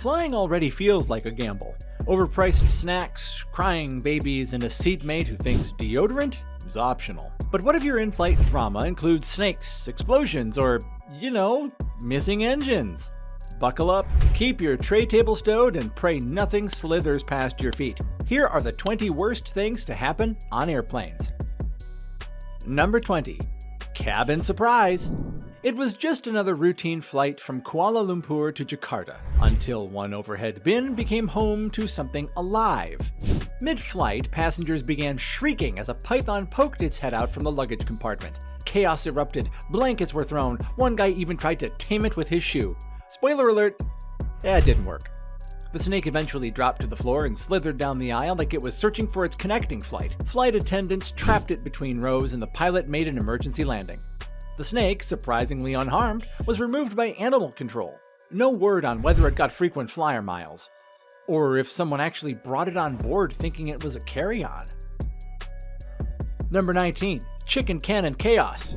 Flying already feels like a gamble. Overpriced snacks, crying babies, and a seatmate who thinks deodorant is optional. But what if your in-flight drama includes snakes, explosions, or, missing engines? Buckle up, keep your tray table stowed, and pray nothing slithers past your feet. Here are the 20 worst things to happen on airplanes. Number 20. Cabin surprise. It was just another routine flight from Kuala Lumpur to Jakarta, until one overhead bin became home to something alive. Mid-flight, passengers began shrieking as a python poked its head out from the luggage compartment. Chaos erupted, blankets were thrown, one guy even tried to tame it with his shoe. Spoiler alert, it didn't work. The snake eventually dropped to the floor and slithered down the aisle like it was searching for its connecting flight. Flight attendants trapped it between rows and the pilot made an emergency landing. The snake, surprisingly unharmed, was removed by animal control. No word on whether it got frequent flyer miles, or if someone actually brought it on board thinking it was a carry-on. Number 19. Chicken cannon chaos.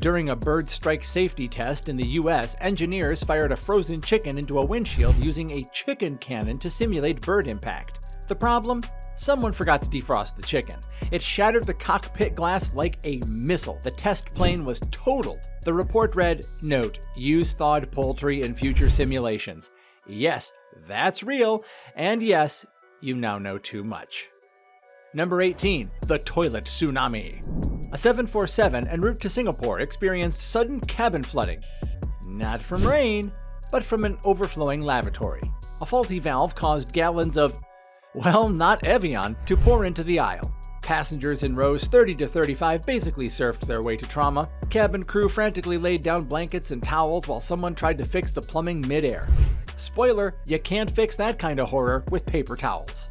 During a bird strike safety test in the US, engineers fired a frozen chicken into a windshield using a chicken cannon to simulate bird impact. The problem? Someone forgot to defrost the chicken. It shattered the cockpit glass like a missile. The test plane was totaled. The report read, "Note, use thawed poultry in future simulations." Yes, that's real, and yes, you now know too much. Number 18. The toilet tsunami. A 747 en route to Singapore experienced sudden cabin flooding. Not from rain, but from an overflowing lavatory. A faulty valve caused gallons of, not Evian, to pour into the aisle. Passengers in rows 30 to 35 basically surfed their way to trauma. Cabin crew frantically laid down blankets and towels while someone tried to fix the plumbing mid-air. Spoiler, you can't fix that kind of horror with paper towels.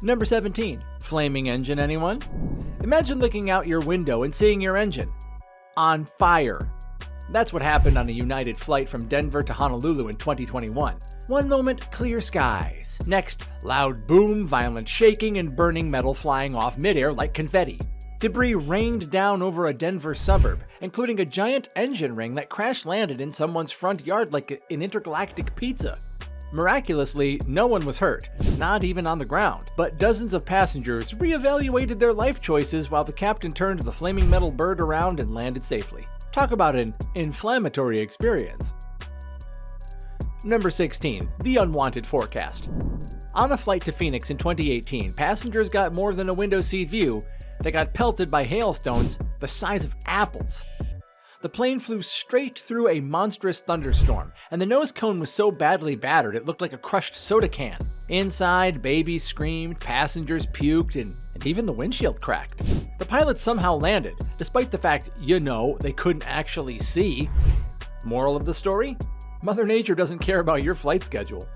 Number 17. Flaming engine, anyone? Imagine looking out your window and seeing your engine on fire. That's what happened on a United flight from Denver to Honolulu in 2021. One moment, clear skies. Next, loud boom, violent shaking, and burning metal flying off midair like confetti. Debris rained down over a Denver suburb, including a giant engine ring that crash-landed in someone's front yard like an intergalactic pizza. Miraculously, no one was hurt, not even on the ground, but dozens of passengers reevaluated their life choices while the captain turned the flaming metal bird around and landed safely. Talk about an inflammatory experience. Number 16. The unwanted forecast. On a flight to Phoenix in 2018, passengers got more than a window seat view. They got pelted by hailstones the size of apples. The plane flew straight through a monstrous thunderstorm, and the nose cone was so badly battered it looked like a crushed soda can. Inside, babies screamed, passengers puked, and even the windshield cracked. The pilots somehow landed, despite the fact, they couldn't actually see. Moral of the story? Mother Nature doesn't care about your flight schedule.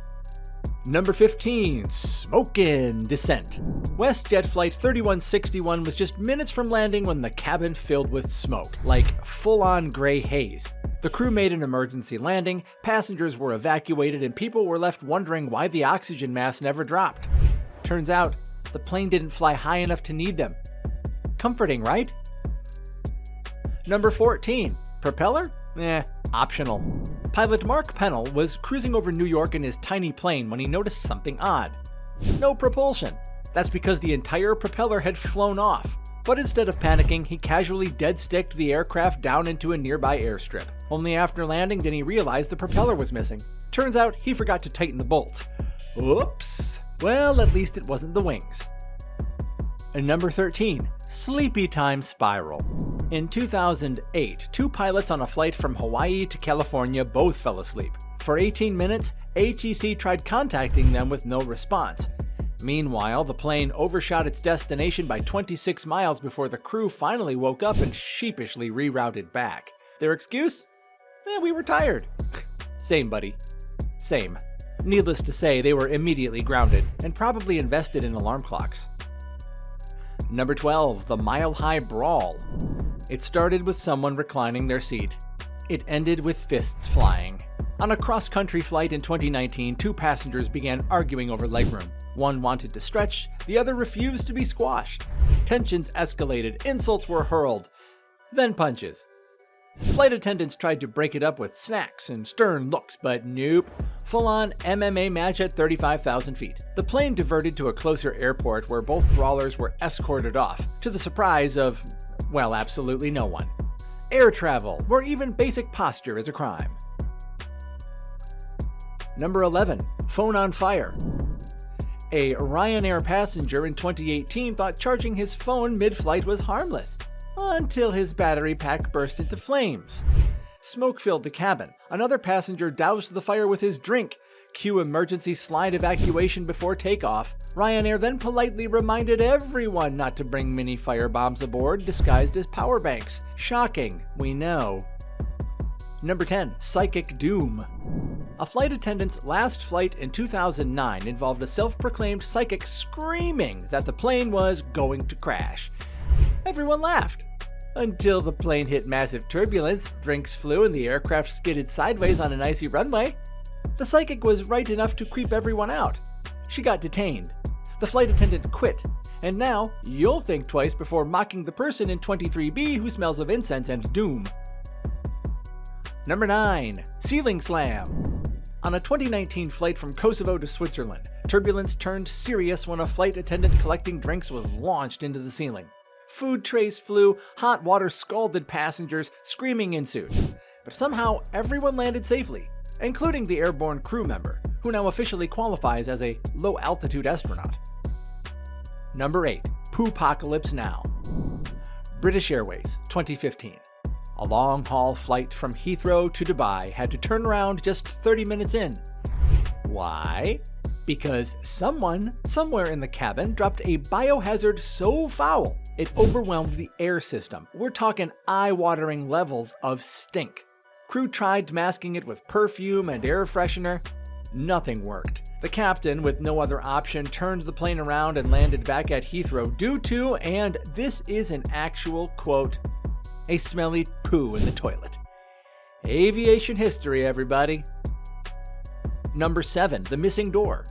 Number 15. Smoke in descent. WestJet Flight 3161 was just minutes from landing when the cabin filled with smoke, like full-on gray haze. The crew made an emergency landing, passengers were evacuated, and people were left wondering why the oxygen mask never dropped. Turns out, the plane didn't fly high enough to need them. Comforting, right? Number 14. Propeller? Optional. Pilot Mark Pennell was cruising over New York in his tiny plane when he noticed something odd. No propulsion. That's because the entire propeller had flown off. But instead of panicking, he casually dead-sticked the aircraft down into a nearby airstrip. Only after landing did he realize the propeller was missing. Turns out he forgot to tighten the bolts. Whoops. Well, at least it wasn't the wings. And number 13. Sleepy time spiral. In 2008, two pilots on a flight from Hawaii to California both fell asleep. For 18 minutes, ATC tried contacting them with no response. Meanwhile, the plane overshot its destination by 26 miles before the crew finally woke up and sheepishly rerouted back. Their excuse? We were tired. Same, buddy. Same. Needless to say, they were immediately grounded and probably invested in alarm clocks. Number 12. The mile-high brawl. It started with someone reclining their seat. It ended with fists flying. On a cross-country flight in 2019, two passengers began arguing over legroom. One wanted to stretch, the other refused to be squashed. Tensions escalated, insults were hurled, then punches. Flight attendants tried to break it up with snacks and stern looks, but nope. Full-on MMA match at 35,000 feet. The plane diverted to a closer airport where both brawlers were escorted off, to the surprise of, well, absolutely no one. Air travel, where even basic posture is a crime. Number 11. Phone on fire. A Ryanair passenger in 2018 thought charging his phone mid-flight was harmless, until his battery pack burst into flames. Smoke filled the cabin. Another passenger doused the fire with his drink. Cue emergency slide evacuation before takeoff. Ryanair then politely reminded everyone not to bring mini firebombs aboard disguised as power banks. Shocking, we know. Number 10. Psychic doom. A flight attendant's last flight in 2009 involved a self-proclaimed psychic screaming that the plane was going to crash. Everyone laughed. Until the plane hit massive turbulence, drinks flew, and the aircraft skidded sideways on an icy runway. The psychic was right enough to creep everyone out. She got detained. The flight attendant quit. And now, you'll think twice before mocking the person in 23B who smells of incense and doom. Number 9. Ceiling slam. On a 2019 flight from Kosovo to Switzerland, turbulence turned serious when a flight attendant collecting drinks was launched into the ceiling. Food trays flew, hot water scalded passengers, screaming ensued. But somehow everyone landed safely, including the airborne crew member, who now officially qualifies as a low-altitude astronaut. Number 8. Poopocalypse Now. British Airways, 2015. A long-haul flight from Heathrow to Dubai had to turn around just 30 minutes in. Why? Because someone, somewhere in the cabin, dropped a biohazard so foul it overwhelmed the air system. We're talking eye-watering levels of stink. Crew tried masking it with perfume and air freshener. Nothing worked. The captain, with no other option, turned the plane around and landed back at Heathrow due to, and this is an actual quote, a smelly poo in the toilet. Aviation history, everybody. Number 7. The missing door.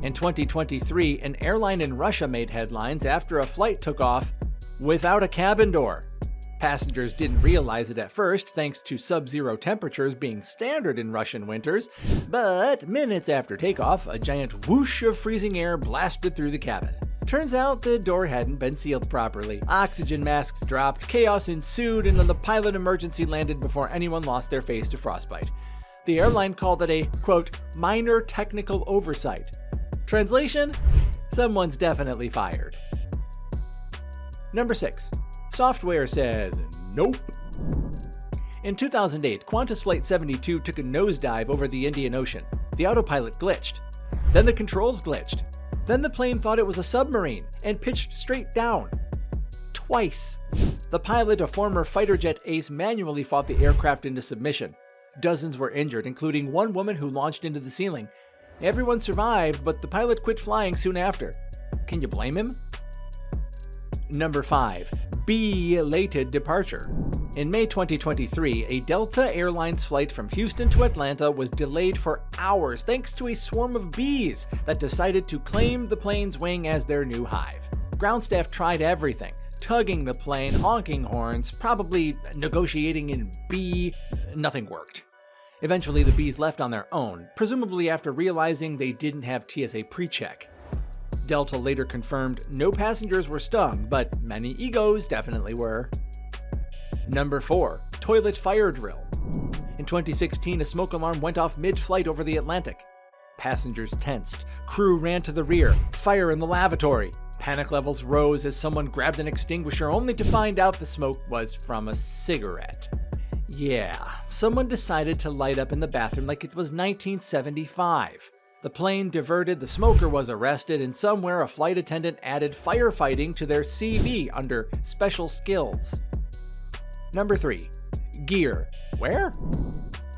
In 2023, an airline in Russia made headlines after a flight took off without a cabin door. Passengers didn't realize it at first, thanks to sub-zero temperatures being standard in Russian winters, but minutes after takeoff, a giant whoosh of freezing air blasted through the cabin. Turns out the door hadn't been sealed properly. Oxygen masks dropped, chaos ensued, and the pilot emergency landed before anyone lost their face to frostbite. The airline called it a, quote, minor technical oversight. Translation? Someone's definitely fired. Number 6. Software says nope. In 2008, Qantas Flight 72 took a nosedive over the Indian Ocean. The autopilot glitched. Then the controls glitched. Then the plane thought it was a submarine and pitched straight down. Twice. The pilot, a former fighter jet ace, manually fought the aircraft into submission. Dozens were injured, including one woman who launched into the ceiling. Everyone survived, but the pilot quit flying soon after. Can you blame him? Number 5. Belated departure. In May 2023, a Delta Airlines flight from Houston to Atlanta was delayed for hours thanks to a swarm of bees that decided to claim the plane's wing as their new hive. Ground staff tried everything, tugging the plane, honking horns, probably negotiating in bee. Nothing worked. Eventually, the bees left on their own, presumably after realizing they didn't have TSA pre-check. Delta later confirmed no passengers were stung, but many egos definitely were. Number 4. Toilet fire drill. In 2016, a smoke alarm went off mid-flight over the Atlantic. Passengers tensed. Crew ran to the rear. Fire in the lavatory. Panic levels rose as someone grabbed an extinguisher only to find out the smoke was from a cigarette. Yeah, someone decided to light up in the bathroom like it was 1975. The plane diverted, the smoker was arrested, and somewhere a flight attendant added firefighting to their CV under special skills. Number 3. Gear. Where?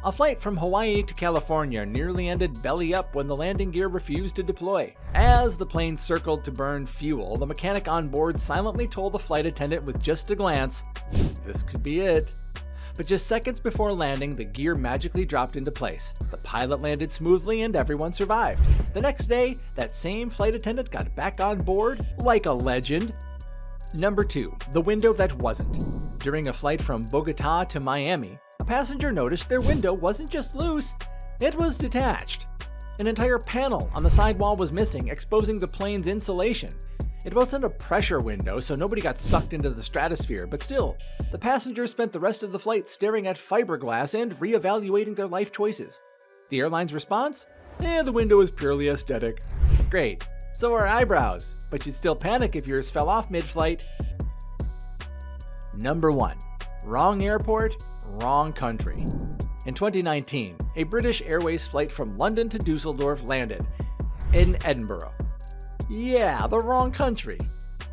A flight from Hawaii to California nearly ended belly up when the landing gear refused to deploy. As the plane circled to burn fuel, the mechanic on board silently told the flight attendant with just a glance, "This could be it." But just seconds before landing, the gear magically dropped into place. The pilot landed smoothly and everyone survived. The next day, that same flight attendant got back on board like a legend. Number 2. The window that wasn't. During a flight from Bogota to Miami, a passenger noticed their window wasn't just loose, it was detached. An entire panel on the sidewall was missing, exposing the plane's insulation. It wasn't a pressure window, so nobody got sucked into the stratosphere, but still, the passengers spent the rest of the flight staring at fiberglass and reevaluating their life choices. The airline's response? The window is purely aesthetic. Great, so are eyebrows, but you'd still panic if yours fell off mid-flight. Number 1. Wrong airport, wrong country. In 2019, a British Airways flight from London to Dusseldorf landed in Edinburgh. Yeah, the wrong country.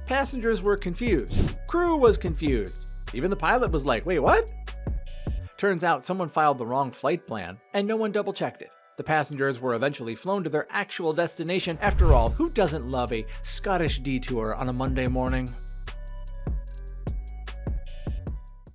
Passengers were confused. Crew was confused. Even the pilot was like, wait, what? Turns out someone filed the wrong flight plan, and no one double-checked it. The passengers were eventually flown to their actual destination. After all, who doesn't love a Scottish detour on a Monday morning?